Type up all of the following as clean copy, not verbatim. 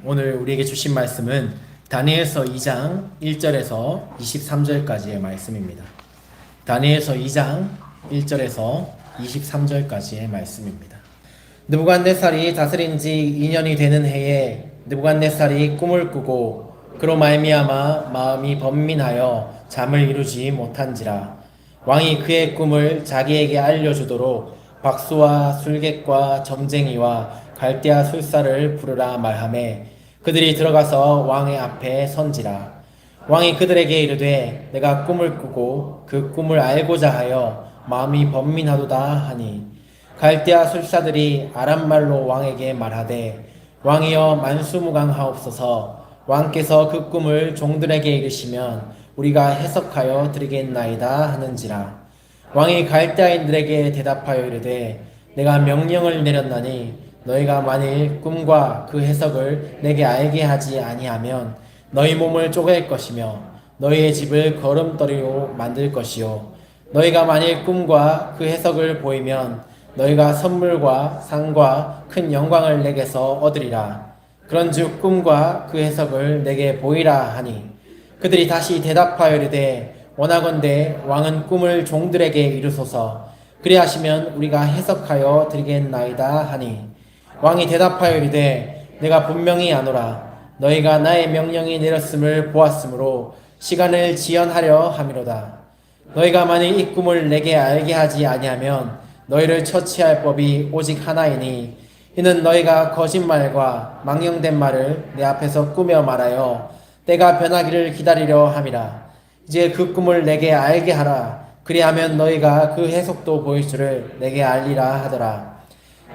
오늘 우리에게 주신 말씀은 다니엘서 2장 1절에서 23절까지의 말씀입니다. 다니엘서 2장 1절에서 23절까지의 말씀입니다. 느부갓네살이 다스린 지 2년이 되는 해에 느부갓네살이 꿈을 꾸고 그로 말미암아 마음이 번민하여 잠을 이루지 못한지라. 왕이 그의 꿈을 자기에게 알려주도록 박수와 술객과 점쟁이와 갈대아 술사를 부르라 말하매 그들이 들어가서 왕의 앞에 선지라. 왕이 그들에게 이르되 내가 꿈을 꾸고 그 꿈을 알고자 하여 마음이 번민하도다 하니 갈대아 술사들이 아람말로 왕에게 말하되 왕이여 만수무강하옵소서. 왕께서 그 꿈을 종들에게 이르시면 우리가 해석하여 드리겠나이다 하는지라. 왕이 갈대아인들에게 대답하여 이르되 내가 명령을 내렸나니 너희가 만일 꿈과 그 해석을 내게 알게 하지 아니하면 너희 몸을 쪼갤 것이며 너희의 집을 걸음돌이로 만들 것이요 너희가 만일 꿈과 그 해석을 보이면 너희가 선물과 상과 큰 영광을 내게서 얻으리라. 그런즉 꿈과 그 해석을 내게 보이라 하니 그들이 다시 대답하여 이르되 원하건대 왕은 꿈을 종들에게 이르소서. 그리하시면 우리가 해석하여 드리겠나이다 하니 왕이 대답하여 이르되 내가 분명히 아노라. 너희가 나의 명령이 내렸음을 보았으므로 시간을 지연하려 함이로다. 너희가 만일 이 꿈을 내게 알게 하지 아니하면 너희를 처치할 법이 오직 하나이니 이는 너희가 거짓말과 망령된 말을 내 앞에서 꾸며 말하여 때가 변하기를 기다리려 함이라. 이제 그 꿈을 내게 알게 하라. 그리하면 너희가 그 해석도 보일 줄을 내게 알리라 하더라.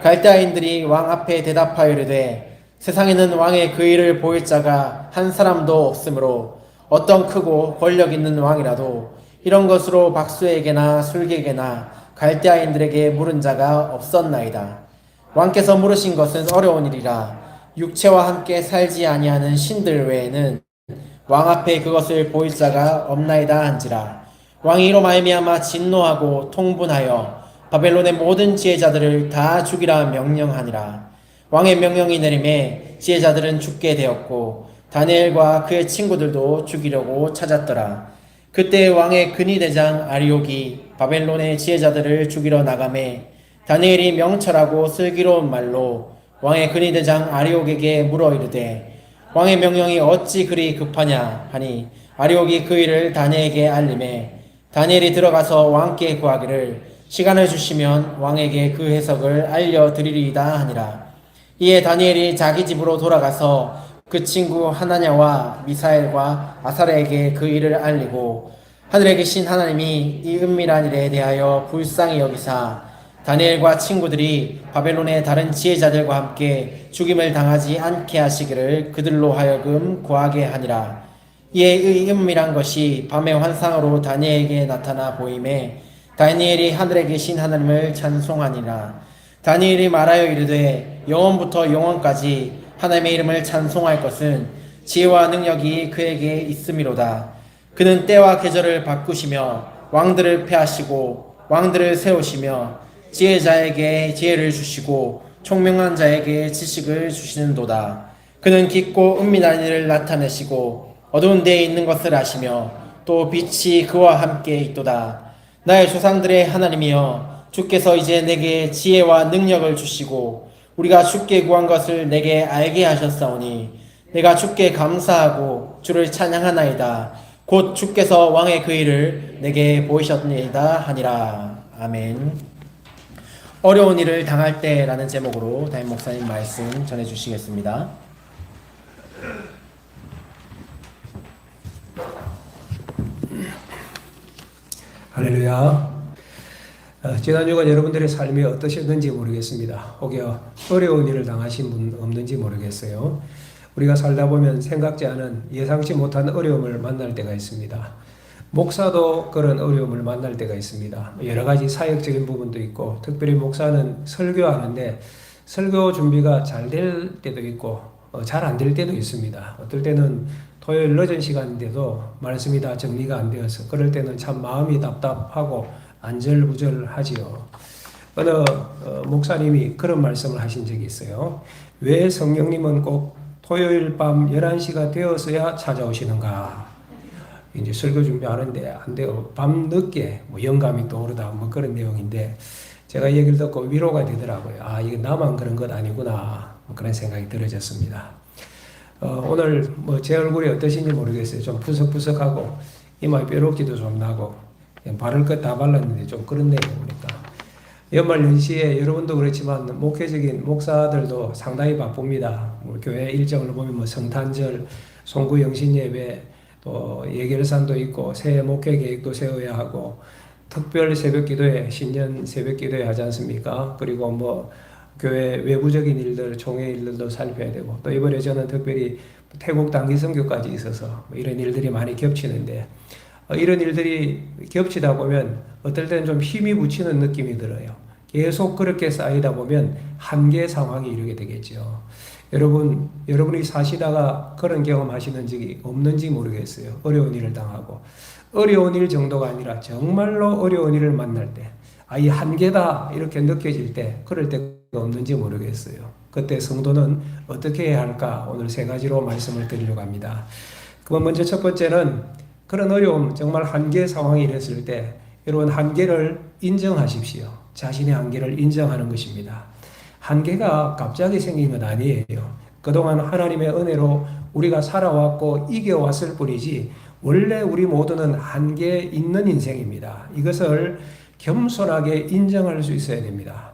갈대아인들이 왕 앞에 대답하여 이르되 세상에는 왕의 그 일을 보일 자가 한 사람도 없으므로 어떤 크고 권력 있는 왕이라도 이런 것으로 박수에게나 술객에게나 갈대아인들에게 물은 자가 없었나이다. 왕께서 물으신 것은 어려운 일이라. 육체와 함께 살지 아니하는 신들 외에는 왕 앞에 그것을 보일 자가 없나이다 한지라. 왕이 이로 말미암아 진노하고 통분하여 바벨론의 모든 지혜자들을 다 죽이라 명령하니라. 왕의 명령이 내림에 지혜자들은 죽게 되었고 다니엘과 그의 친구들도 죽이려고 찾았더라. 그때 왕의 근위대장 아리옥이 바벨론의 지혜자들을 죽이러 나가매 다니엘이 명철하고 슬기로운 말로 왕의 근위대장 아리옥에게 물어 이르되 왕의 명령이 어찌 그리 급하냐 하니 아리옥이 그 일을 다니엘에게 알림해 다니엘이 들어가서 왕께 구하기를 시간을 주시면 왕에게 그 해석을 알려드리리이다 하니라. 이에 다니엘이 자기 집으로 돌아가서 그 친구 하나냐와 미사엘과 아사랴에게 그 일을 알리고 하늘에 계신 하나님이 이 은밀한 일에 대하여 불쌍히 여기사 다니엘과 친구들이 바벨론의 다른 지혜자들과 함께 죽임을 당하지 않게 하시기를 그들로 하여금 구하게 하니라. 이에 이 은밀한 것이 밤의 환상으로 다니엘에게 나타나 보임에 다니엘이 하늘에 계신 하나님을 찬송하니라. 다니엘이 말하여 이르되 영원부터 영원까지 하나님의 이름을 찬송할 것은 지혜와 능력이 그에게 있음이로다. 그는 때와 계절을 바꾸시며 왕들을 패하시고 왕들을 세우시며 지혜자에게 지혜를 주시고 총명한 자에게 지식을 주시는도다. 그는 깊고 은밀한 일을 나타내시고 어두운 데에 있는 것을 아시며 또 빛이 그와 함께 있도다. 나의 조상들의 하나님이여 주께서 이제 내게 지혜와 능력을 주시고 우리가 주께 구한 것을 내게 알게 하셨사오니 내가 주께 감사하고 주를 찬양하나이다. 곧 주께서 왕의 그 일을 내게 보이셨나이다 하니라. 아멘. 어려운 일을 당할 때라는 제목으로 담임 목사님 말씀 전해주시겠습니다. 할렐루야. 지난 주간 여러분들의 삶이 어떠셨는지 모르겠습니다. 혹여 어려운 일을 당하신 분 없는지 모르겠어요. 우리가 살다 보면 생각지 않은 예상치 못한 어려움을 만날 때가 있습니다. 목사도 그런 어려움을 만날 때가 있습니다. 여러 가지 사역적인 부분도 있고 특별히 목사는 설교하는데 설교 준비가 잘 될 때도 있고 잘 안 될 때도 있습니다. 어떨 때는 토요일 늦은 시간인데도 말씀이 다 정리가 안 되어서 그럴 때는 참 마음이 답답하고 안절부절하지요. 어느 목사님이 그런 말씀을 하신 적이 있어요. 왜 성령님은 꼭 토요일 밤 11시가 되어서야 찾아오시는가? 이제 설교 준비하는데 안 돼요. 밤 늦게 뭐 영감이 떠오르다 뭐 그런 내용인데 제가 얘기를 듣고 위로가 되더라고요. 아, 이게 나만 그런 것 아니구나. 뭐 그런 생각이 들어졌습니다. 오늘 뭐 제 얼굴이 어떠신지 모르겠어요. 좀 푸석푸석하고 이마에 뾰루지도 좀 나고 바를 것 다 발랐는데 좀 그렇네요. 보니까 연말 연시에 여러분도 그렇지만 목회적인 목사들도 상당히 바쁩니다. 뭐 교회 일정을 보면 뭐 성탄절, 송구 영신 예배, 또 예결산도 있고 새해 목회 계획도 세워야 하고 특별 새벽 기도회, 신년 새벽 기도회 하지 않습니까? 그리고 뭐 교회 외부적인 일들, 총회 일들도 살펴야 되고 또 이번에 저는 특별히 태국 단기 선교까지 있어서 뭐 이런 일들이 많이 겹치는데 이런 일들이 겹치다 보면 어떨 때는 좀 힘이 붙이는 느낌이 들어요. 계속 그렇게 쌓이다 보면 한계 상황이 이르게 되겠죠. 여러분이 사시다가 그런 경험하시는 적이 없는지 모르겠어요. 어려운 일을 당하고 어려운 일 정도가 아니라 정말로 어려운 일을 만날 때 이 한계다 이렇게 느껴질 때 그럴 때가 없는지 모르겠어요. 그때 성도는 어떻게 해야 할까? 오늘 세 가지로 말씀을 드리려고 합니다. 그럼 먼저 첫 번째는 그런 어려움, 정말 한계 상황이 이랬을 때 여러분 한계를 인정하십시오. 자신의 한계를 인정하는 것입니다. 한계가 갑자기 생긴 건 아니에요. 그동안 하나님의 은혜로 우리가 살아왔고 이겨왔을 뿐이지 원래 우리 모두는 한계 있는 인생입니다. 이것을 겸손하게 인정할 수 있어야 됩니다.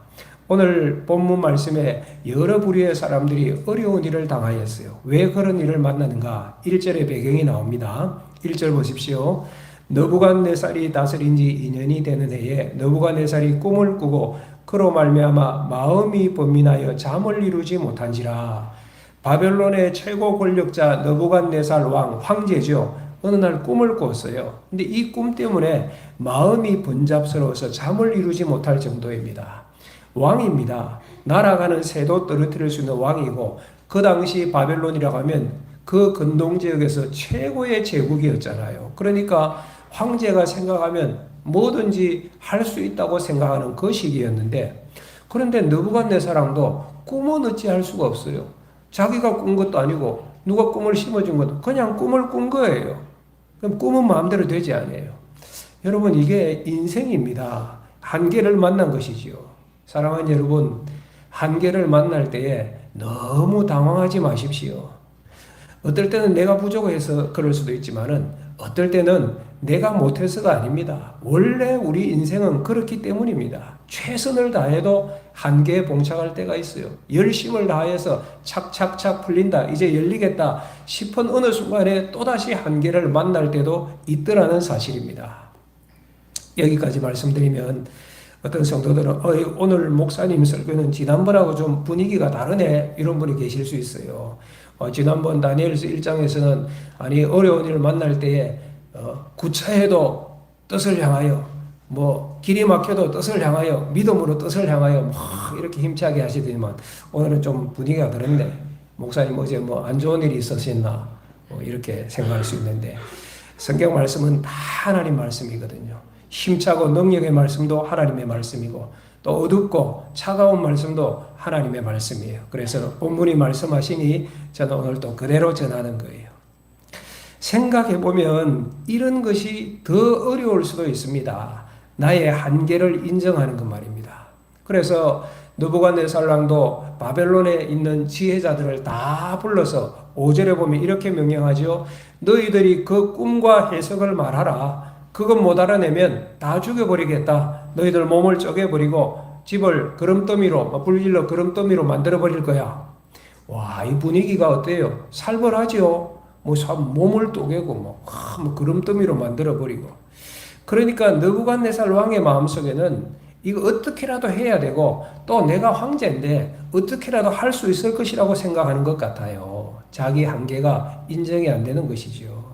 오늘 본문 말씀에 여러 부류의 사람들이 어려운 일을 당하였어요. 왜 그런 일을 만나는가? 1절의 배경이 나옵니다. 1절 보십시오. 느부갓네살이 다스린 지 2년이 되는 해에 느부갓네살이 꿈을 꾸고 그로 말미암아 마음이 번민하여 잠을 이루지 못한지라. 바벨론의 최고 권력자 느부갓네살 왕, 황제죠. 어느 날 꿈을 꿨어요. 근데 이 꿈 때문에 마음이 번잡스러워서 잠을 이루지 못할 정도입니다. 왕입니다. 날아가는 새도 떨어뜨릴 수 있는 왕이고 그 당시 바벨론이라고 하면 그 근동 지역에서 최고의 제국이었잖아요. 그러니까 황제가 생각하면 뭐든지 할 수 있다고 생각하는 그 시기였는데 그런데 느부갓네살도 꿈은 어찌할 수가 없어요. 자기가 꾼 것도 아니고 누가 꿈을 심어준 것도 그냥 꿈을 꾼 거예요. 그럼 꿈은 마음대로 되지 않아요. 여러분 이게 인생입니다. 한계를 만난 것이지요. 사랑하는 여러분, 한계를 만날 때에 너무 당황하지 마십시오. 어떨 때는 내가 부족해서 그럴 수도 있지만은 어떨 때는 내가 못해서가 아닙니다. 원래 우리 인생은 그렇기 때문입니다. 최선을 다해도 한계에 봉착할 때가 있어요. 열심을 다해서 착착착 풀린다, 이제 열리겠다 싶은 어느 순간에 또다시 한계를 만날 때도 있더라는 사실입니다. 여기까지 말씀드리면 어떤 성도들은 오늘 목사님 설교는 지난번하고 좀 분위기가 다르네 이런 분이 계실 수 있어요. 지난번 다니엘서 1장에서는 어려운 일을 만날 때에 구차해도 뜻을 향하여 길이 막혀도 뜻을 향하여 믿음으로 뜻을 향하여 이렇게 힘차게 하시더니만 오늘은 좀 분위기가 다른데 목사님 어제 안 좋은 일이 있으셨나 이렇게 생각할 수 있는데 성경 말씀은 다 하나님 말씀이거든요. 힘차고 능력의 말씀도 하나님의 말씀이고 또 어둡고 차가운 말씀도 하나님의 말씀이에요. 그래서 본문이 말씀하시니 저는 오늘 또 그대로 전하는 거예요. 생각해보면 이런 것이 더 어려울 수도 있습니다. 나의 한계를 인정하는 것 말입니다. 그래서 느부갓네살 왕도 바벨론에 있는 지혜자들을 다 불러서 5절에 보면 이렇게 명령하죠. 너희들이 그 꿈과 해석을 말하라. 그것 못 알아내면 다 죽여버리겠다. 너희들 몸을 쪼개버리고 집을 그름더미로 불질러 그름더미로 만들어버릴 거야. 와, 이 분위기가 어때요? 살벌하죠. 몸을 쪼개고 그름더미로 만들어버리고. 그러니까 느부갓네살 왕의 마음속에는 이거 어떻게라도 해야 되고 또 내가 황제인데 어떻게라도 할 수 있을 것이라고 생각하는 것 같아요. 자기 한계가 인정이 안 되는 것이죠.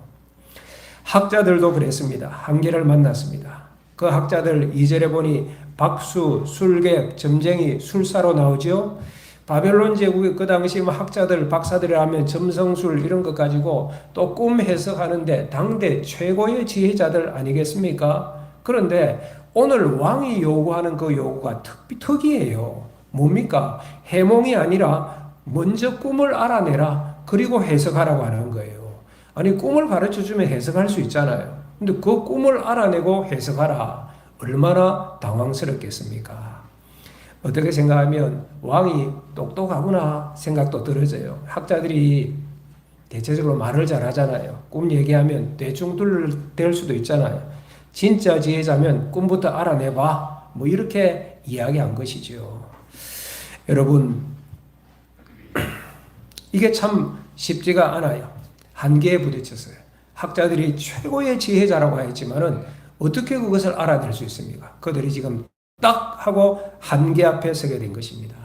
학자들도 그랬습니다. 한계를 만났습니다. 그 학자들 2절에 보니 박수, 술객, 점쟁이, 술사로 나오죠. 바벨론 제국의 그 당시 학자들, 박사들이 하면 점성술 이런 것 가지고 또 꿈 해석하는데 당대 최고의 지혜자들 아니겠습니까? 그런데 오늘 왕이 요구하는 그 요구가 특이해요. 뭡니까? 해몽이 아니라 먼저 꿈을 알아내라. 그리고 해석하라고 하는 거예요. 아니 꿈을 가르쳐주면 해석할 수 있잖아요. 근데 그 꿈을 알아내고 해석하라. 얼마나 당황스럽겠습니까? 어떻게 생각하면 왕이 똑똑하구나 생각도 들어져요. 학자들이 대체적으로 말을 잘하잖아요. 꿈 얘기하면 대충 될 수도 있잖아요. 진짜 지혜자면 꿈부터 알아내봐. 뭐 이렇게 이야기한 것이죠. 여러분, 이게 참 쉽지가 않아요. 한계에 부딪혔어요. 학자들이 최고의 지혜자라고 했지만은 어떻게 그것을 알아낼 수 있습니까? 그들이 지금 딱 하고 한계 앞에 서게 된 것입니다.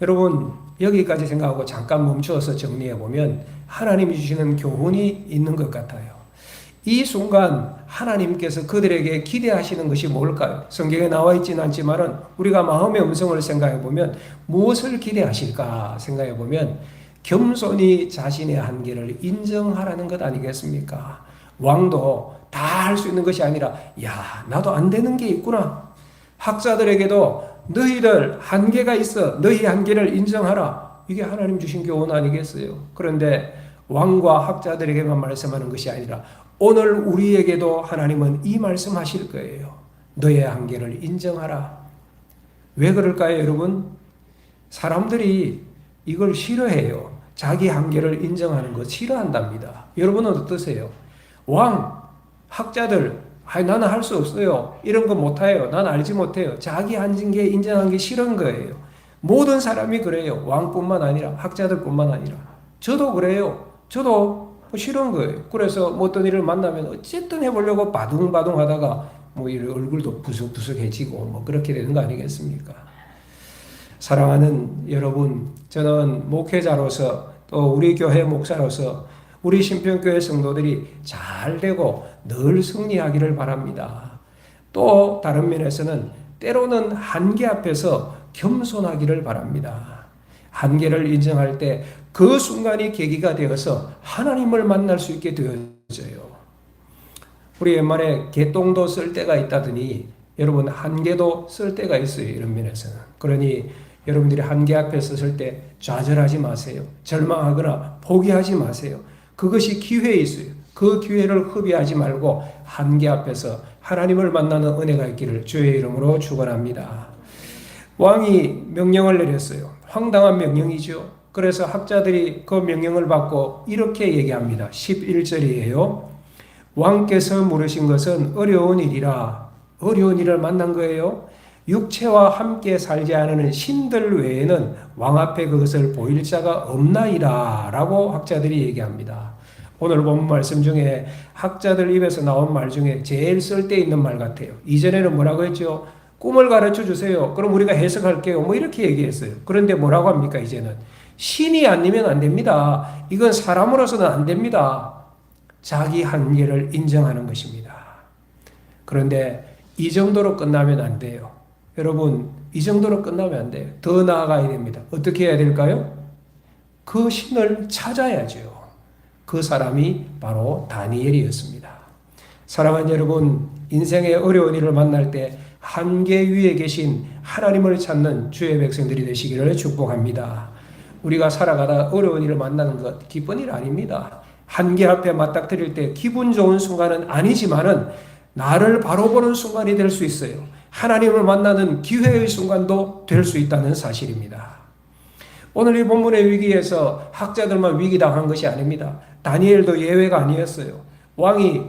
여러분, 여기까지 생각하고 잠깐 멈추어서 정리해 보면 하나님이 주시는 교훈이 있는 것 같아요. 이 순간 하나님께서 그들에게 기대하시는 것이 뭘까요? 성경에 나와 있지는 않지만은 우리가 마음의 음성을 생각해 보면 무엇을 기대하실까 생각해 보면 겸손히 자신의 한계를 인정하라는 것 아니겠습니까? 왕도 다 할 수 있는 것이 아니라 야, 나도 안 되는 게 있구나. 학자들에게도 너희들 한계가 있어. 너희 한계를 인정하라. 이게 하나님 주신 교훈 아니겠어요? 그런데 왕과 학자들에게만 말씀하는 것이 아니라 오늘 우리에게도 하나님은 이 말씀하실 거예요. 너의 한계를 인정하라. 왜 그럴까요, 여러분? 사람들이 이걸 싫어해요. 자기 한계를 인정하는 것 싫어한답니다. 여러분은 어떠세요? 왕, 학자들, 나는 할 수 없어요. 이런 거 못해요. 난 알지 못해요. 자기 한계 인정하는 게 싫은 거예요. 모든 사람이 그래요. 왕뿐만 아니라 학자들뿐만 아니라 저도 그래요. 저도 싫은 거예요. 그래서 어떤 일을 만나면 어쨌든 해보려고 바둥바둥 하다가 얼굴도 부석부석해지고 그렇게 되는 거 아니겠습니까? 사랑하는 여러분, 저는 목회자로서 또 우리 교회 목사로서 우리 신평교회 성도들이 잘 되고 늘 승리하기를 바랍니다. 또 다른 면에서는 때로는 한계 앞에서 겸손하기를 바랍니다. 한계를 인정할 때 그 순간이 계기가 되어서 하나님을 만날 수 있게 되어져요. 우리 옛말에 개똥도 쓸 때가 있다더니 여러분 한계도 쓸 때가 있어요. 이런 면에서는. 그러니 여러분들이 한계 앞에 섰을 때 좌절하지 마세요. 절망하거나 포기하지 마세요. 그것이 기회에 있어요. 그 기회를 허비하지 말고 한계 앞에서 하나님을 만나는 은혜가 있기를 주의 이름으로 축원합니다. 왕이 명령을 내렸어요. 황당한 명령이죠. 그래서 학자들이 그 명령을 받고 이렇게 얘기합니다. 11절이에요. 왕께서 물으신 것은 어려운 일이라. 어려운 일을 만난 거예요. 육체와 함께 살지 않은 신들 외에는 왕 앞에 그것을 보일 자가 없나이다 라고 학자들이 얘기합니다. 오늘 본 말씀 중에 학자들 입에서 나온 말 중에 제일 쓸데있는 말 같아요. 이전에는 뭐라고 했죠? 꿈을 가르쳐 주세요. 그럼 우리가 해석할게요. 이렇게 얘기했어요. 그런데 뭐라고 합니까? 이제는 신이 아니면 안 됩니다. 이건 사람으로서는 안 됩니다. 자기 한계를 인정하는 것입니다. 그런데 이 정도로 끝나면 안 돼요. 여러분, 이 정도로 끝나면 안 돼요. 더 나아가야 됩니다. 어떻게 해야 될까요? 그 신을 찾아야죠. 그 사람이 바로 다니엘이었습니다. 사랑하는 여러분, 인생의 어려운 일을 만날 때 한계 위에 계신 하나님을 찾는 주의 백성들이 되시기를 축복합니다. 우리가 살아가다 어려운 일을 만나는 것 기쁜 일 아닙니다. 한계 앞에 맞닥뜨릴 때 기분 좋은 순간은 아니지만은 나를 바로 보는 순간이 될 수 있어요. 하나님을 만나는 기회의 순간도 될 수 있다는 사실입니다. 오늘 이 본문의 위기에서 학자들만 위기당한 것이 아닙니다. 다니엘도 예외가 아니었어요. 왕이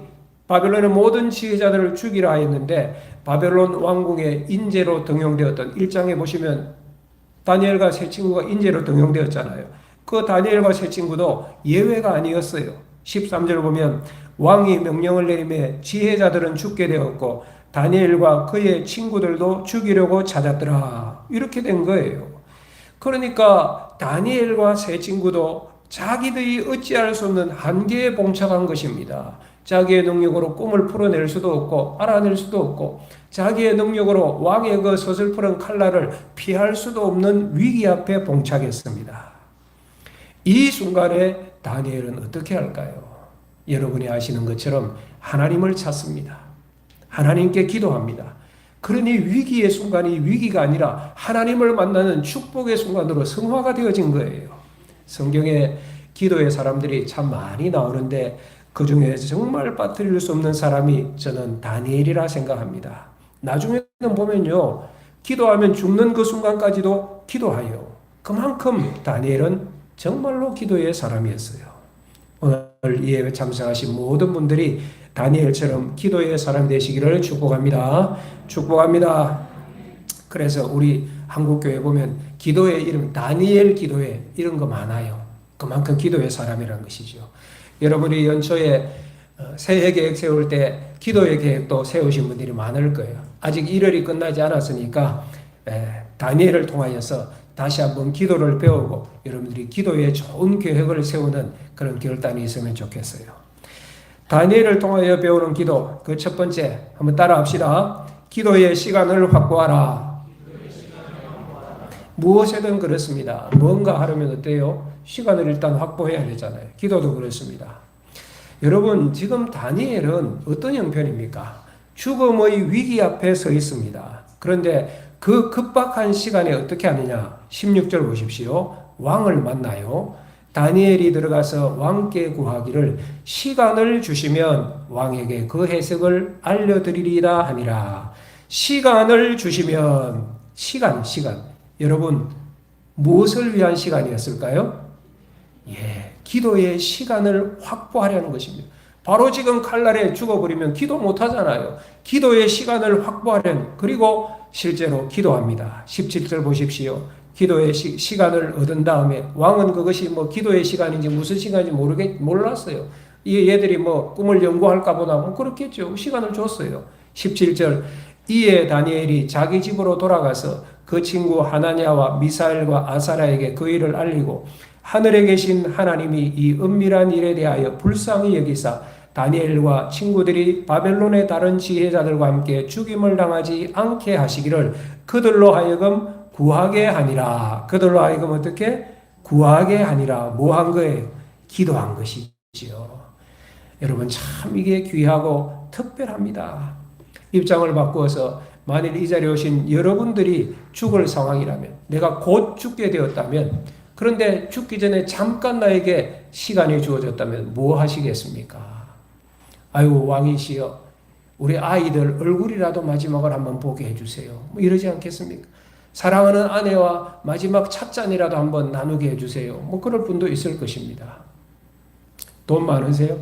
바벨론의 모든 지혜자들을 죽이라 했는데 바벨론 왕궁의 인재로 등용되었던 1장에 보시면 다니엘과 세 친구가 인재로 등용되었잖아요. 그 다니엘과 세 친구도 예외가 아니었어요. 13절 보면 왕이 명령을 내리매 지혜자들은 죽게 되었고 다니엘과 그의 친구들도 죽이려고 찾았더라. 이렇게 된 거예요. 그러니까 다니엘과 세 친구도 자기들이 어찌할 수 없는 한계에 봉착한 것입니다. 자기의 능력으로 꿈을 풀어낼 수도 없고 알아낼 수도 없고 자기의 능력으로 왕의 그 서슬프른 칼날을 피할 수도 없는 위기 앞에 봉착했습니다. 이 순간에 다니엘은 어떻게 할까요? 여러분이 아시는 것처럼 하나님을 찾습니다. 하나님께 기도합니다. 그러니 위기의 순간이 위기가 아니라 하나님을 만나는 축복의 순간으로 성화가 되어진 거예요. 성경에 기도의 사람들이 참 많이 나오는데 그 중에 정말 빠뜨릴 수 없는 사람이 저는 다니엘이라 생각합니다. 나중에는 보면요, 기도하면 죽는 그 순간까지도 기도하여. 그만큼 다니엘은 정말로 기도의 사람이었어요. 오늘 이 예배 참석하신 모든 분들이 다니엘처럼 기도의 사람이 되시기를 축복합니다. 축복합니다. 그래서 우리 한국교회 보면 기도의 이름 다니엘 기도회 이런 거 많아요. 그만큼 기도의 사람이라는 것이죠. 여러분이 연초에 새해 계획 세울 때 기도의 계획도 세우신 분들이 많을 거예요. 아직 1월이 끝나지 않았으니까 다니엘을 통하여서 다시 한번 기도를 배우고 여러분들이 기도에 좋은 계획을 세우는 그런 결단이 있으면 좋겠어요. 다니엘을 통하여 배우는 기도, 그 첫 번째 한번 따라 합시다. 기도의 시간을 확보하라. 무엇이든 그렇습니다. 뭔가 하려면 어때요? 시간을 일단 확보해야 되잖아요. 기도도 그렇습니다. 여러분, 지금 다니엘은 어떤 형편입니까? 죽음의 위기 앞에 서 있습니다. 그런데 그 급박한 시간에 어떻게 하느냐? 16절 보십시오. 왕을 만나요. 다니엘이 들어가서 왕께 구하기를 시간을 주시면 왕에게 그 해석을 알려드리리라 하니라. 시간을 주시면 시간. 여러분, 무엇을 위한 시간이었을까요? 기도의 시간을 확보하려는 것입니다. 바로 지금 칼날에 죽어버리면 기도 못하잖아요. 기도의 시간을 확보하려는, 그리고 실제로 기도합니다. 17절 보십시오. 기도의 시간을 얻은 다음에 왕은 그것이 뭐 기도의 시간인지 무슨 시간인지 몰랐어요. 얘들이 뭐 꿈을 연구할까 보다 뭐 그렇겠죠. 시간을 줬어요. 17절 이에 다니엘이 자기 집으로 돌아가서 그 친구 하나냐와 미사엘과 아사라에게 그 일을 알리고 하늘에 계신 하나님이 이 은밀한 일에 대하여 불쌍히 여기사 다니엘과 친구들이 바벨론의 다른 지혜자들과 함께 죽임을 당하지 않게 하시기를 그들로 하여금 구하게 하니라. 그들로 하여금 어떻게? 구하게 하니라. 뭐 한 거예요? 기도한 것이지요. 여러분, 참 이게 귀하고 특별합니다. 입장을 바꾸어서 만일 이 자리에 오신 여러분들이 죽을 상황이라면, 내가 곧 죽게 되었다면, 그런데 죽기 전에 잠깐 나에게 시간이 주어졌다면 뭐 하시겠습니까? 아유, 왕이시여, 우리 아이들 얼굴이라도 마지막을 한번 보게 해주세요. 뭐 이러지 않겠습니까? 사랑하는 아내와 마지막 찻잔이라도 한번 나누게 해주세요. 뭐 그럴 분도 있을 것입니다. 돈 많으세요?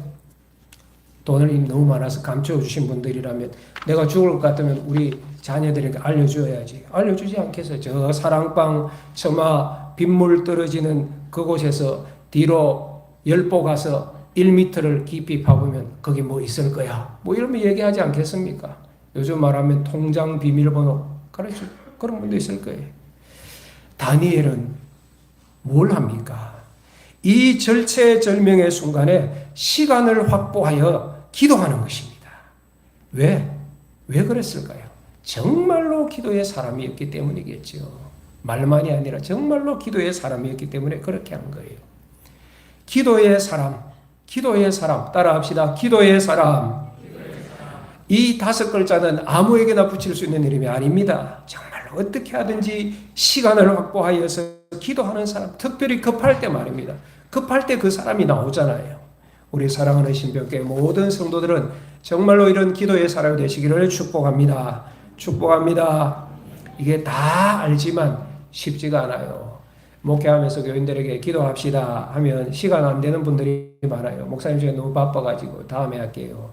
돈을 너무 많아서 감춰주신 분들이라면 내가 죽을 것 같으면 우리 자녀들에게 알려줘야지. 알려주지 않겠어요? 저 사랑방 처마 빗물 떨어지는 그곳에서 뒤로 열보 가서 1m를 깊이 파보면 거기 뭐 있을 거야. 뭐 이러면 얘기하지 않겠습니까? 요즘 말하면 통장 비밀번호. 그렇죠. 그런 분도 있을 거예요. 다니엘은 뭘 합니까? 이 절체절명의 순간에 시간을 확보하여 기도하는 것입니다. 왜 그랬을까요? 정말로 기도의 사람이었기 때문이겠죠. 말만이 아니라 정말로 기도의 사람이었기 때문에 그렇게 한 거예요. 기도의 사람 따라합시다. 기도의 사람. 이 5글자는 아무에게나 붙일 수 있는 이름이 아닙니다. 정말로 어떻게 하든지 시간을 확보하여서 기도하는 사람, 특별히 급할 때 말입니다. 급할 때 그 사람이 나오잖아요. 우리 사랑하는 신병교회 모든 성도들은 정말로 이런 기도의 사람이 되시기를 축복합니다. 축복합니다. 이게 다 알지만 쉽지가 않아요. 목회하면서 교인들에게 기도합시다 하면 시간 안 되는 분들이 많아요. 목사님 중에 너무 바빠가지고 다음에 할게요.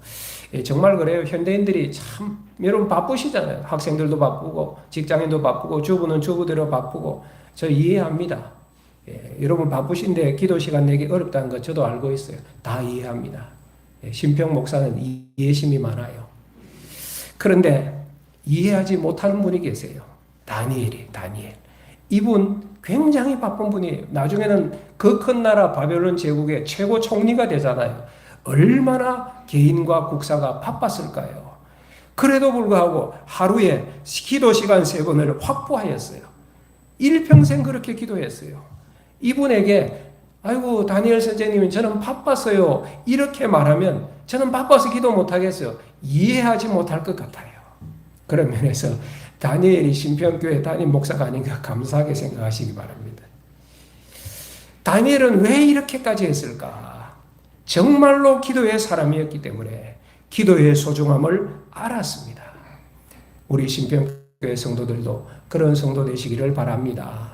정말 그래요. 현대인들이 참 여러분 바쁘시잖아요. 학생들도 바쁘고 직장인도 바쁘고 주부는 주부대로 바쁘고 저 이해합니다. 여러분 바쁘신데 기도 시간 내기 어렵다는 거 저도 알고 있어요. 다 이해합니다. 신평 목사는 이해심이 많아요. 그런데 이해하지 못하는 분이 계세요. 다니엘. 이분 굉장히 바쁜 분이에요. 나중에는 그 큰 나라 바벨론 제국의 최고 총리가 되잖아요. 얼마나 개인과 국사가 바빴을까요? 그래도 불구하고 하루에 기도 시간 3번을 확보하였어요. 일평생 그렇게 기도했어요. 이분에게 아이고 다니엘 선생님이 저는 바빴어요. 이렇게 말하면 저는 바빠서 기도 못하겠어요. 이해하지 못할 것 같아요. 그런 면에서 다니엘이 신평교회 담임 목사가 아닌가 감사하게 생각하시기 바랍니다. 다니엘은 왜 이렇게까지 했을까? 정말로 기도의 사람이었기 때문에 기도의 소중함을 알았습니다. 우리 신평교회 성도들도 그런 성도 되시기를 바랍니다.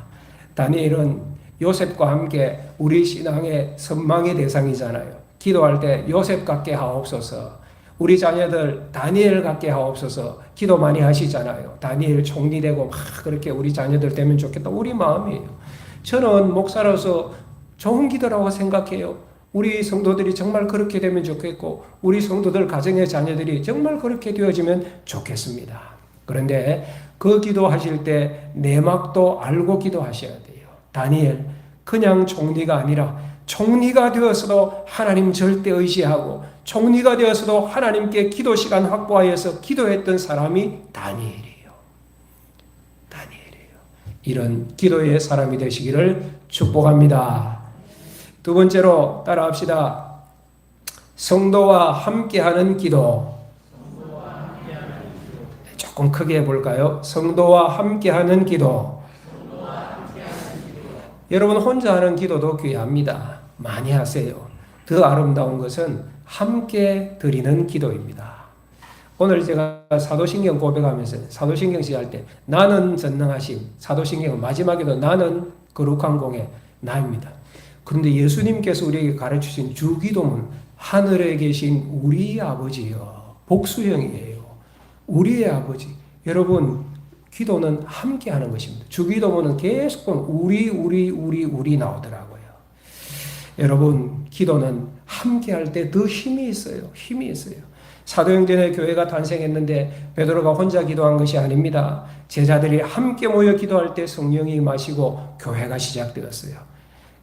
다니엘은 요셉과 함께 우리 신앙의 선망의 대상이잖아요. 기도할 때 요셉 같게 하옵소서, 우리 자녀들 다니엘 같게 하옵소서 기도 많이 하시잖아요. 다니엘 총리 되고 막 그렇게 우리 자녀들 되면 좋겠다. 우리 마음이에요. 저는 목사로서 좋은 기도라고 생각해요. 우리 성도들이 정말 그렇게 되면 좋겠고 우리 성도들 가정의 자녀들이 정말 그렇게 되어지면 좋겠습니다. 그런데 그 기도하실 때 내막도 알고 기도하셔야 돼요. 다니엘 그냥 총리가 아니라 총리가 되어서도 하나님 절대 의지하고 총리가 되어서도 하나님께 기도 시간 확보하여서 기도했던 사람이 다니엘이에요. 이런 기도의 사람이 되시기를 축복합니다. 두 번째로 따라합시다. 성도와 함께하는 기도. 조금 크게 해볼까요? 성도와 함께하는 기도. 여러분 혼자 하는 기도도 귀합니다. 많이 하세요. 더 아름다운 것은 함께 드리는 기도입니다. 오늘 제가 사도신경 고백하면서 사도신경 시할 때 나는 전능하심, 사도신경 마지막에도 나는 거룩한 공의 나입니다. 그런데 예수님께서 우리에게 가르치신 주기도문 하늘에 계신 우리 아버지요, 복수형이에요. 우리의 아버지. 여러분 기도는 함께 하는 것입니다. 주기도문은 계속 우리 나오더라고요. 여러분 기도는 함께 할 때 더 힘이 있어요. 사도행전에 교회가 탄생했는데 베드로가 혼자 기도한 것이 아닙니다. 제자들이 함께 모여 기도할 때 성령이 임하시고 교회가 시작되었어요.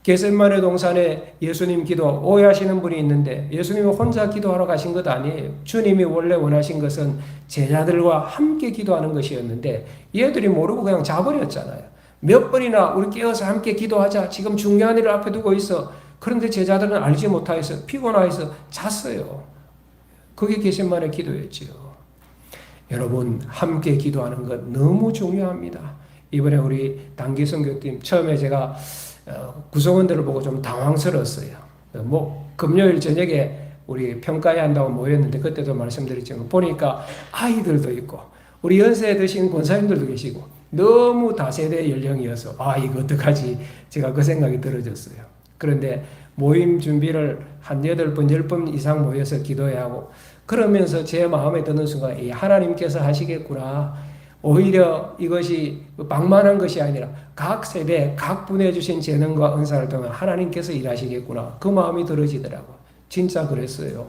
겟세마네 동산에 예수님 기도 오해하시는 분이 있는데 예수님이 혼자 기도하러 가신 것 아니에요. 주님이 원래 원하신 것은 제자들과 함께 기도하는 것이었는데 얘들이 모르고 그냥 자버렸잖아요. 몇 번이나 우리 깨어서 함께 기도하자. 지금 중요한 일을 앞에 두고 있어. 그런데 제자들은 알지 못하여서 피곤하여서 잤어요. 그게 겟세마네 기도였지요. 여러분 함께 기도하는 것 너무 중요합니다. 이번에 우리 단기 선교팀 처음에 제가 구성원들을 보고 좀 당황스러웠어요. 금요일 저녁에 우리 평가회 한다고 모였는데 그때도 말씀드렸지만 보니까 아이들도 있고 우리 연세 드신 권사님들도 계시고 너무 다세대 연령이어서 이거 어떡하지? 제가 그 생각이 들어졌어요. 그런데 모임 준비를 한 8번, 10번 이상 모여서 기도해야 하고 그러면서 제 마음에 드는 순간 하나님께서 하시겠구나. 오히려 이것이 방만한 것이 아니라 각 세대, 각 분에 주신 재능과 은사를 통해 하나님께서 일하시겠구나. 그 마음이 들어지더라고. 진짜 그랬어요.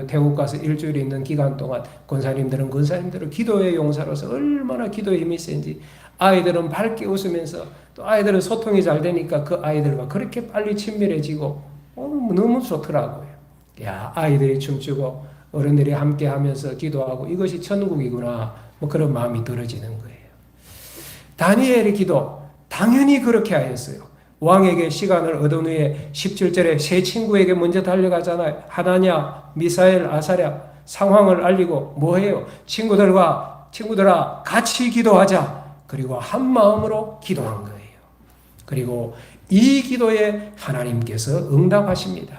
태국 가서 일주일 있는 기간 동안 권사님들은 기도의 용사로서 얼마나 기도에 힘이 센지 아이들은 밝게 웃으면서 또 아이들은 소통이 잘 되니까 그 아이들과 그렇게 빨리 친밀해지고 너무 좋더라고요. 아이들이 춤추고 어른들이 함께 하면서 기도하고 이것이 천국이구나. 그런 마음이 들어지는 거예요. 다니엘의 기도 당연히 그렇게 하였어요. 왕에게 시간을 얻은 후에 17절에 세 친구에게 먼저 달려가잖아요. 하나냐, 미사엘, 아사랴 상황을 알리고 뭐해요? 친구들아 같이 기도하자. 그리고 한 마음으로 기도한 거예요. 그리고 이 기도에 하나님께서 응답하십니다.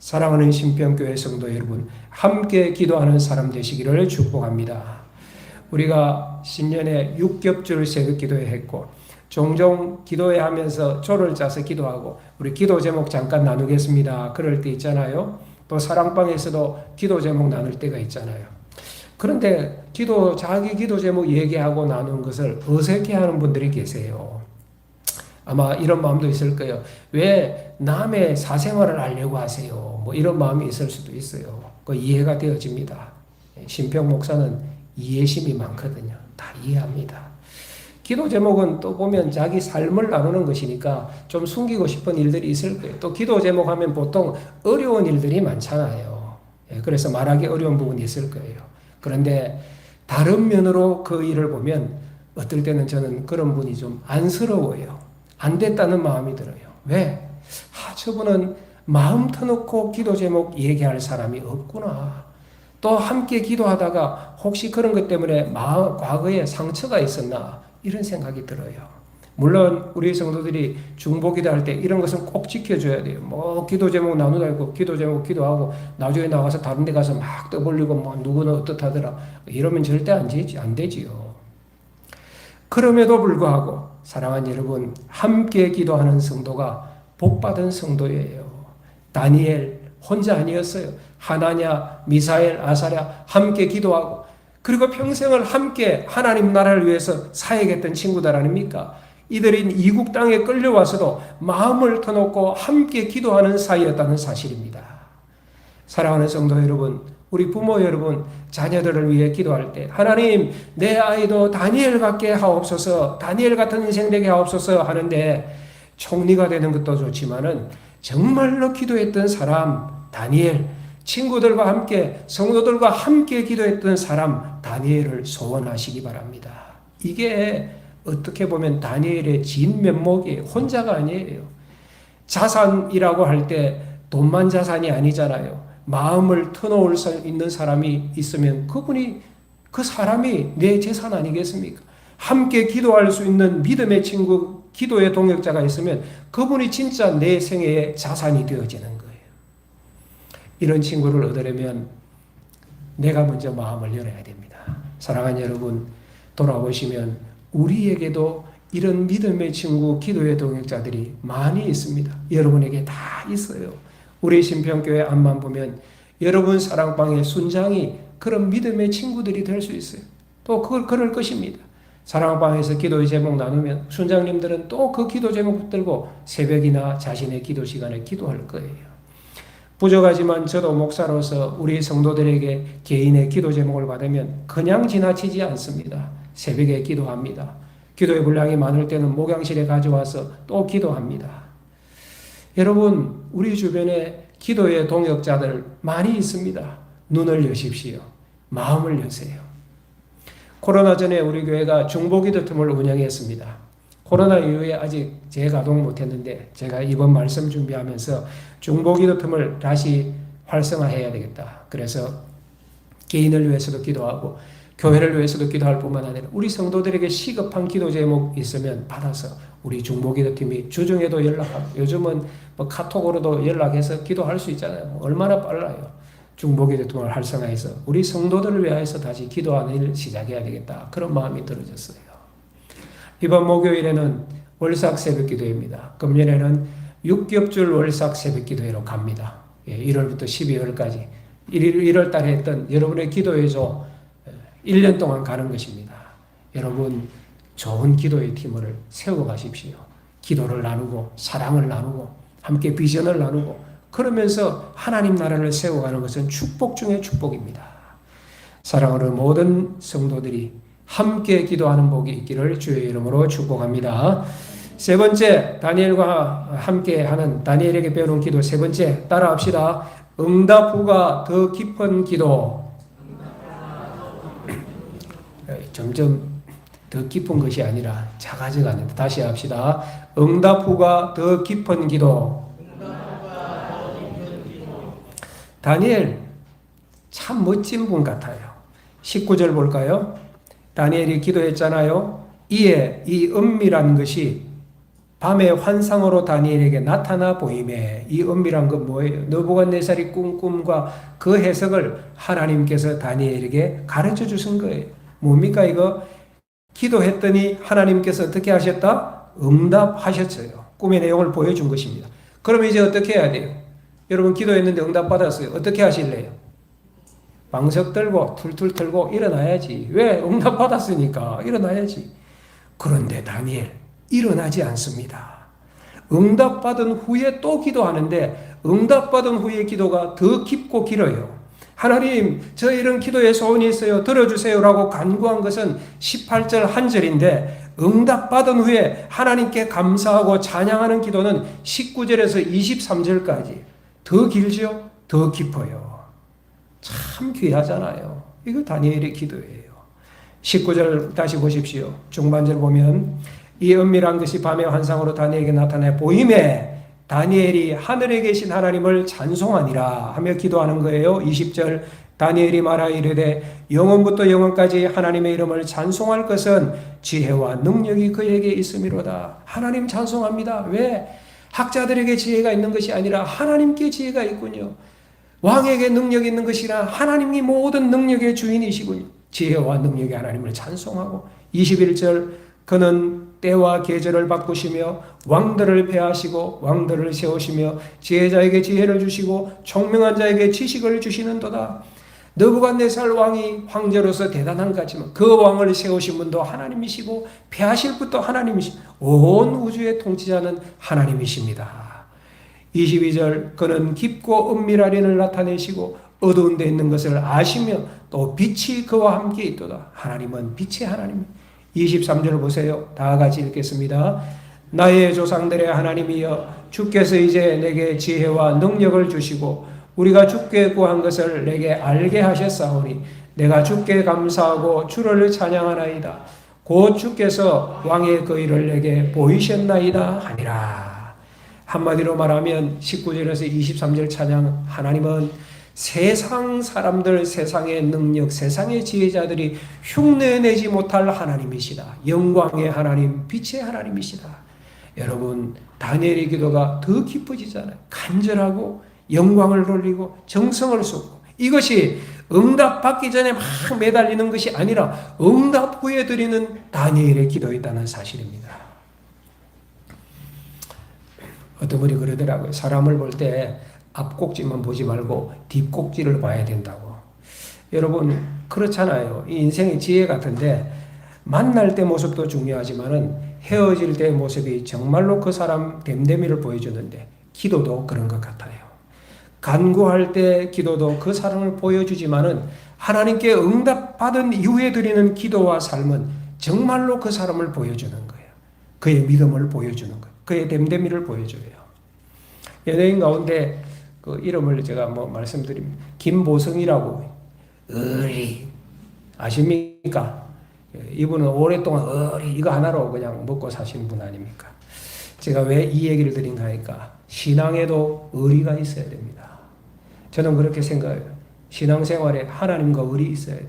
사랑하는 신평교회 성도 여러분, 함께 기도하는 사람 되시기를 축복합니다. 우리가 신년에 6겹줄 새벽 기도회 했고 종종 기도회 하면서 조를 짜서 기도하고 우리 기도 제목 잠깐 나누겠습니다. 그럴 때 있잖아요. 또 사랑방에서도 기도 제목 나눌 때가 있잖아요. 그런데 자기 기도 제목 얘기하고 나눈 것을 어색해하는 분들이 계세요. 아마 이런 마음도 있을 거예요. 왜 남의 사생활을 알려고 하세요? 이런 마음이 있을 수도 있어요. 그 이해가 되어집니다. 신평 목사는 이해심이 많거든요. 다 이해합니다. 기도 제목은 또 보면 자기 삶을 나누는 것이니까 좀 숨기고 싶은 일들이 있을 거예요. 또 기도 제목 하면 보통 어려운 일들이 많잖아요. 그래서 말하기 어려운 부분이 있을 거예요. 그런데 다른 면으로 그 일을 보면 어떨 때는 저는 그런 분이 좀 안쓰러워요. 안 됐다는 마음이 들어요. 왜? 저분은 마음 터놓고 기도 제목 얘기할 사람이 없구나. 또 함께 기도하다가 혹시 그런 것 때문에 과거에 상처가 있었나 이런 생각이 들어요. 물론 우리 성도들이 중보기도 할 때 이런 것은 꼭 지켜줘야 돼요. 뭐 기도 제목 나누다 있고 기도 제목 기도하고 나중에 나가서 다른 데 가서 막 떠벌리고 뭐 누구는 어떻다더라 이러면 절대 안 되지요. 그럼에도 불구하고 사랑하는 여러분, 함께 기도하는 성도가 복받은 성도예요. 다니엘 혼자 아니었어요. 하나냐, 미사엘, 아사랴 함께 기도하고 그리고 평생을 함께 하나님 나라를 위해서 사역했던 친구들 아닙니까? 이들이 이국 땅에 끌려와서도 마음을 터놓고 함께 기도하는 사이였다는 사실입니다. 사랑하는 성도 여러분, 우리 부모 여러분, 자녀들을 위해 기도할 때 하나님 내 아이도 다니엘 같게 하옵소서, 다니엘 같은 인생 되게 하옵소서 하는데 총리가 되는 것도 좋지만은 정말로 기도했던 사람 다니엘, 친구들과 함께 성도들과 함께 기도했던 사람 다니엘을 소원하시기 바랍니다. 이게 어떻게 보면 다니엘의 진면목이에요. 혼자가 아니에요. 자산이라고 할 때 돈만 자산이 아니잖아요. 마음을 터놓을 수 있는 사람이 있으면 그 사람이 내 재산 아니겠습니까? 함께 기도할 수 있는 믿음의 친구, 기도의 동역자가 있으면 그분이 진짜 내 생애의 자산이 되어지는 거예요. 이런 친구를 얻으려면 내가 먼저 마음을 열어야 됩니다. 사랑하는 여러분, 돌아보시면 우리에게도 이런 믿음의 친구, 기도의 동역자들이 많이 있습니다. 여러분에게 다 있어요. 우리 신평교회 앞만 보면 여러분 사랑방의 순장이 그런 믿음의 친구들이 될 수 있어요. 또 그럴 것입니다. 사랑방에서 기도의 제목 나누면 순장님들은 또 그 기도 제목 들고 새벽이나 자신의 기도 시간에 기도할 거예요. 부족하지만 저도 목사로서 우리 성도들에게 개인의 기도 제목을 받으면 그냥 지나치지 않습니다. 새벽에 기도합니다. 기도의 분량이 많을 때는 목양실에 가져와서 또 기도합니다. 여러분, 우리 주변에 기도의 동역자들 많이 있습니다. 눈을 여십시오. 마음을 여세요. 코로나 전에 우리 교회가 중보기도 틈을 운영했습니다. 코로나 이후에 아직 재가동 못했는데 제가 이번 말씀 준비하면서 중보기도 틈을 다시 활성화해야 되겠다. 그래서 개인을 위해서도 기도하고 교회를 위해서도 기도할 뿐만 아니라 우리 성도들에게 시급한 기도 제목 있으면 받아서 우리 중보기도팀이 주중에도 연락하고 요즘은 뭐 카톡으로도 연락해서 기도할 수 있잖아요. 얼마나 빨라요. 중보기도팀을 활성화해서 우리 성도들을 위해서 다시 기도하는 일을 시작해야 되겠다. 그런 마음이 들어졌어요. 이번 목요일에는 월삭 새벽기도회입니다. 금년에는 6겹줄 월삭 새벽기도회로 갑니다. 1월부터 12월까지 1월 달에 했던 여러분의 기도회조 1년 동안 가는 것입니다. 여러분 좋은 기도의 팀을 세워 가십시오. 기도를 나누고 사랑을 나누고 함께 비전을 나누고 그러면서 하나님 나라를 세워가는 것은 축복 중의 축복입니다. 사랑하는 모든 성도들이 함께 기도하는 복이 있기를 주의 이름으로 축복합니다. 세 번째, 다니엘과 함께 하는 다니엘에게 배우는 기도 세 번째 따라합시다. 응답 후가 더 깊은 기도. 점점 더 깊은 것이 아니라 작아져가는 다시 합시다. 응답 후가 더 깊은 기도. 다니엘 참 멋진 분 같아요. 19절 볼까요? 다니엘이 기도했잖아요. 이에 이 은밀한 것이 밤의 환상으로 다니엘에게 나타나 보이매. 이 은밀한 건 뭐예요? 느부갓네살이 꾼 꿈과 그 해석을 하나님께서 다니엘에게 가르쳐 주신 거예요. 뭡니까 이거? 기도했더니 하나님께서 어떻게 하셨다? 응답하셨어요. 꿈의 내용을 보여준 것입니다. 그럼 이제 어떻게 해야 돼요? 여러분 기도했는데 응답받았어요. 어떻게 하실래요? 방석 들고 툴툴 털고 일어나야지. 왜? 응답받았으니까 일어나야지. 그런데 다니엘 일어나지 않습니다. 응답받은 후에 또 기도하는데 응답받은 후의 기도가 더 깊고 길어요. 하나님, 저 이런 기도에 소원이 있어요. 들어주세요라고 간구한 것은 18절 한 절인데 응답받은 후에 하나님께 감사하고 찬양하는 기도는 19절에서 23절까지 더 길죠? 더 깊어요. 참 귀하잖아요. 이거 다니엘의 기도예요. 19절 다시 보십시오. 중반절 보면 이 은밀한 것이 밤의 환상으로 다니엘에게 나타나 보임에 다니엘이 하늘에 계신 하나님을 찬송하니라 하며 기도하는 거예요. 20절 다니엘이 말하 이르되 영원부터 영원까지 하나님의 이름을 찬송할 것은 지혜와 능력이 그에게 있음이로다. 하나님 찬송합니다. 왜? 학자들에게 지혜가 있는 것이 아니라 하나님께 지혜가 있군요. 왕에게 능력이 있는 것이라 하나님이 모든 능력의 주인이시군요. 지혜와 능력의 하나님을 찬송하고 21절 그는 때와 계절을 바꾸시며 왕들을 폐하시고 왕들을 세우시며 지혜자에게 지혜를 주시고 총명한 자에게 지식을 주시는도다. 느부갓네살 왕이 황제로서 대단한 것 같지만 그 왕을 세우신 분도 하나님이시고 폐하실 분도 하나님이시고 온 우주의 통치자는 하나님이십니다. 22절 그는 깊고 은밀한 을 나타내시고 어두운 데 있는 것을 아시며 또 빛이 그와 함께 있도다. 하나님은 빛의 하나님. 23절 보세요. 다 같이 읽겠습니다. 나의 조상들의 하나님이여 주께서 이제 내게 지혜와 능력을 주시고 우리가 주께 구한 것을 내게 알게 하셨사오니 내가 주께 감사하고 주를 찬양하나이다. 곧 주께서 왕의 그 일을 내게 보이셨나이다 하니라. 한마디로 말하면 19절에서 23절 찬양 하나님은 세상 사람들, 세상의 능력, 세상의 지혜자들이 흉내내지 못할 하나님이시다. 영광의 하나님, 빛의 하나님이시다. 여러분 다니엘의 기도가 더 깊어지잖아요. 간절하고 영광을 돌리고 정성을 쏟고 이것이 응답받기 전에 막 매달리는 것이 아니라 응답 후에 드리는 다니엘의 기도였다는 사실입니다. 어떤 분이 그러더라고요. 사람을 볼 때 앞꼭지만 보지 말고 뒷꼭지를 봐야 된다고. 여러분 그렇잖아요. 이 인생의 지혜 같은데 만날 때 모습도 중요하지만은 헤어질 때의 모습이 정말로 그 사람 됨됨이를 보여주는데 기도도 그런 것 같아요. 간구할 때 기도도 그 사람을 보여주지만은 하나님께 응답받은 이후에 드리는 기도와 삶은 정말로 그 사람을 보여주는 거예요. 그의 믿음을 보여주는 거예요. 그의 됨됨이를 보여줘요. 연예인 가운데 그 이름을 제가 말씀드립니다. 김보성이라고 의리 아십니까? 이분은 오랫동안 의리 이거 하나로 그냥 먹고 사신 분 아닙니까? 제가 왜 이 얘기를 드린가 하니까 신앙에도 의리가 있어야 됩니다. 저는 그렇게 생각해요. 신앙생활에 하나님과 의리 있어야 돼요.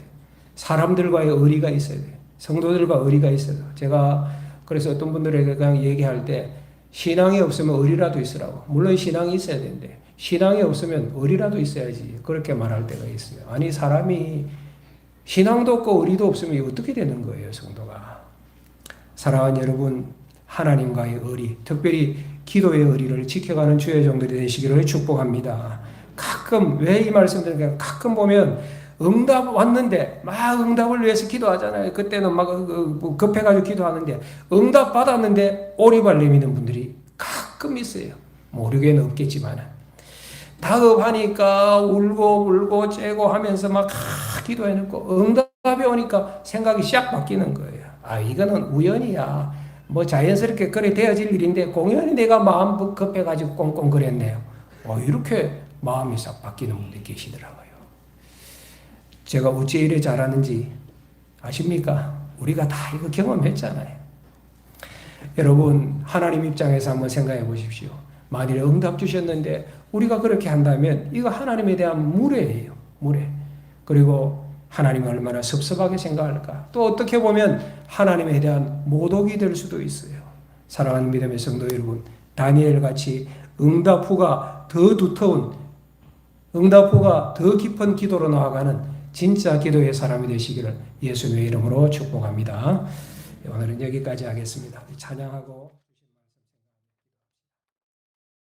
사람들과의 의리가 있어야 돼요. 성도들과 의리가 있어야 돼요. 제가 그래서 어떤 분들에게 그냥 얘기할 때 신앙이 없으면 의리라도 있으라고. 물론 신앙이 있어야 되는데 신앙이 없으면 의리라도 있어야지. 그렇게 말할 때가 있어요. 아니 사람이 신앙도 없고 의리도 없으면 어떻게 되는 거예요, 성도가. 사랑하는 여러분, 하나님과의 의리, 특별히 기도의 의리를 지켜가는 주의 종들이 되시기를 축복합니다. 가끔 왜 이 말씀드리는가? 가끔 보면 응답 왔는데 막 응답을 위해서 기도하잖아요. 그때는 막 급해가지고 기도하는데 응답 받았는데 오리발 내미는 분들이 가끔 있어요. 모르게는 없겠지만 다급하니까 울고 째고 하면서 막 기도해놓고 응답이 오니까 생각이 싹 바뀌는 거예요. 아 이거는 우연이야. 자연스럽게 그래 되어질 일인데 공연히 내가 마음 급해가지고 꽁꽁 그랬네요. 이렇게 마음이 싹 바뀌는 분들이 계시더라고요. 제가 어찌 이래 잘하는지 아십니까? 우리가 다 이거 경험했잖아요. 여러분 하나님 입장에서 한번 생각해 보십시오. 만일에 응답 주셨는데 우리가 그렇게 한다면 이거 하나님에 대한 무례예요. 무례. 그리고 하나님이 얼마나 섭섭하게 생각할까. 또 어떻게 보면 하나님에 대한 모독이 될 수도 있어요. 사랑하는 믿음의 성도 여러분, 다니엘같이 응답 후가 더 두터운, 응답 후가 더 깊은 기도로 나아가는 진짜 기도의 사람이 되시기를 예수님의 이름으로 축복합니다. 오늘은 여기까지 하겠습니다. 찬양하고